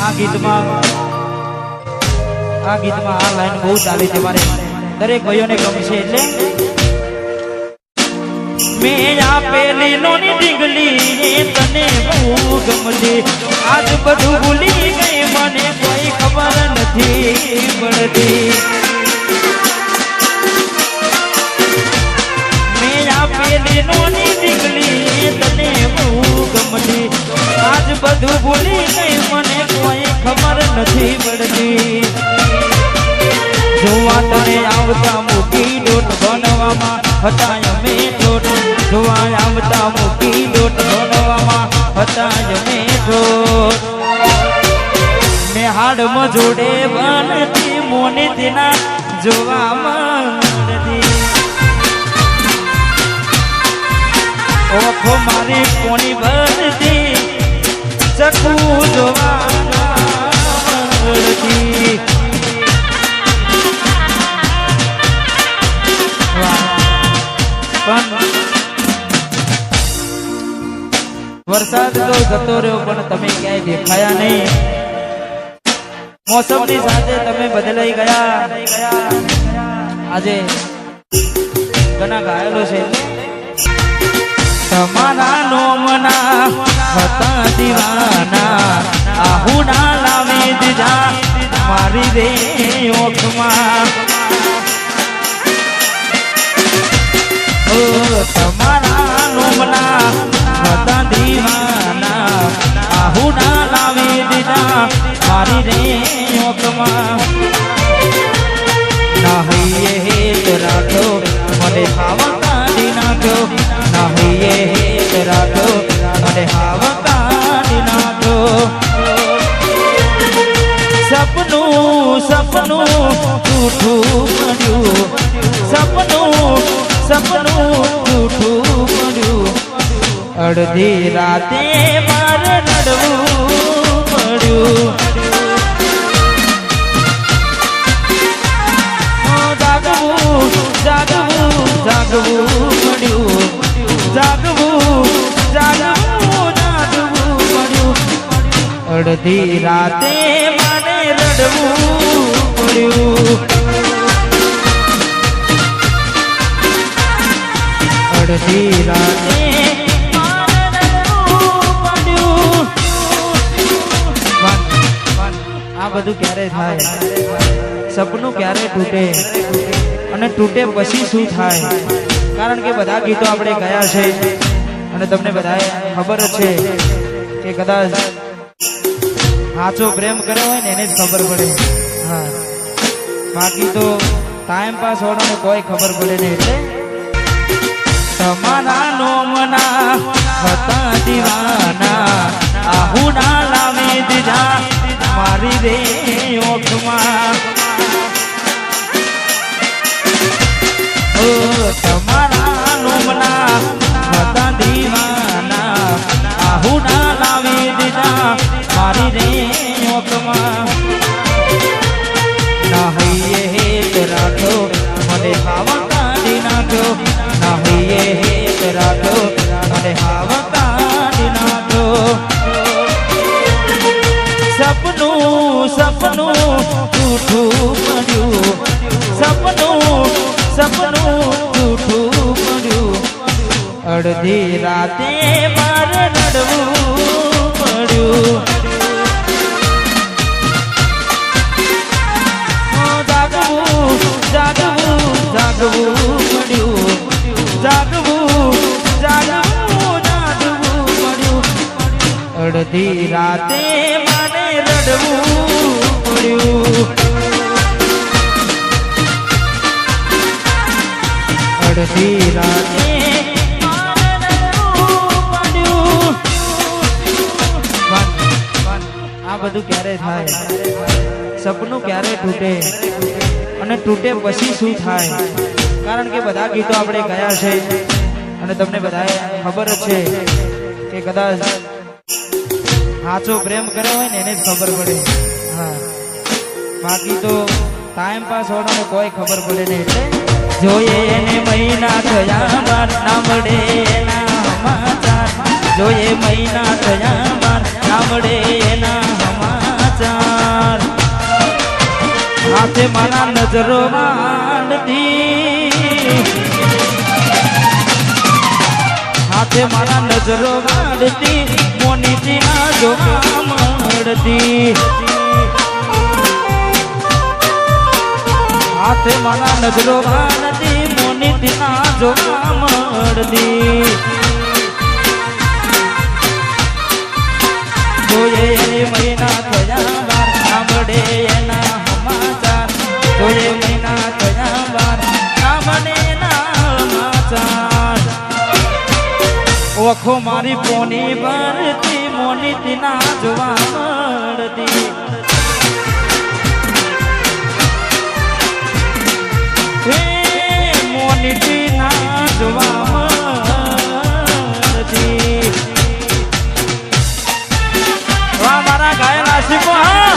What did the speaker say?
આ ગીતમાં આ લાઈન બહુ ચાલી છે મારે દરેક ભાઈઓને ગમશે એટલે મેં આપેલી લોની ઢીંગલી તને બહુ ગમતી આજ બધું ભૂલી ગઈ મને કોઈ ખબર નથી પડતી મેં આપેલી લોની ઢીંગલી તને બહુ ગમતી આજ બધું ભૂલી ગઈ મને કોઈ ખબર નથી પડતી જોવા તને આવતા મૂકી ડોટ બનવામાં હતા અમે ઠોઠ જોવા આવતા મૂકી ડોટ બનવામાં હતા અમે ઠોઠ મેં હાડમાં જોડે બનતી મોને તેના જોવામાં ઓખો મારી કોની બનતી ચકું જોવા વરસાદ તો જતો રહ્યો પણ તમે ક્યાંય દેખાયા નહીં મોસમની સાથે તમે બદલાઈ ગયા આજે ઘણા ગાયેલો છે તમારા નોમના હતા દીવાના આહુના લાવી દીધા મારી રે ઓખમાં તમારા નોમના હતા દીવાના આહુના લાવી દીધા મારી રે ઓખમાં નાહીએ હેત રાખો મને હાવા કાઢી નાખ્યો નાહીએ હેત રાખો મને હાવા કાઢી નાખ્યો સપનું જૂઠું પડ્યું સપનું જૂઠું પડ્યું અડધી રાતે મારે રડવું પડ્યું જાગવું પડ્યું અડધી રાતે મારે રડવું પડ્યું અડધી રાતે આ બધું ક્યારે થાય સપનું ક્યારે તૂટે અને તૂટે પછી શું થાય કારણ કે બધા ગીતો આપણે ગયા છે અને તમને બધાએ ખબર જ છે કે કદાચ સાચો પ્રેમ કર્યો હોય ને એને જ ખબર પડે હા બાકી તો ટાઈમ પાસ હોવાનો કોઈ ખબર પડે નહીં એટલે તમારા નોમના હતા દીવાના આહુના લાવી દીધા મારી રે ઓખમાં તમારા નોમના હતા દીવાના આહુના લાવી દીધા મારી રે ઓખમાં નાહીએ હેત રાખો મને હાવા કાઢી નાખ્યો નાહીએ હેત રાખો મને હાવા કાઢી નાખ્યો સપનું જૂઠું પડ્યું સપનું જૂઠું પડ્યું અડધી રાતે મારે રડવું પડ્યું જાગવું પડ્યું અડધી રાતે મારે રડવું પડ્યું અડધી રાતે આ બધું ક્યારે થાય સપનું ક્યારે તૂટે અને તૂટે પછી શું થાય કારણ કે બધા ગીતો આપણે ગયા છે અને તમને બધાએ ખબર જ છે કે કદાચ સાચો પ્રેમ કર્યો હોય ને એને જ ખબર પડે હા બાકી તો ટાઈમ પાસ હોવાનો કોઈ ખબર પડે નહીં એટલે જોઈએ એને મહિના થયા બાર ના મળે એના સમાચાર જોઈએ મહિના થયા બાર ના મળે એના સમાચાર હાથે મારા નજરો માંડતી હાથે મારા નજરો માંડતી મોનીજી ના જોવા મળતી હાથે મારા નજરો માંડતી મોનીજી ના જોવા મળતી જોઈએ મહિના થયા બાર સાંભળે એના સમાચાર જોઈએ મહિના થયા બાર સાંભળે એના સમાચાર ઓખો મારી પોની ભરતી મોની તીના જોવા મળતી હે મોની તીના જોવા મળતી વાહ મારા ગાયલ આશિકો હા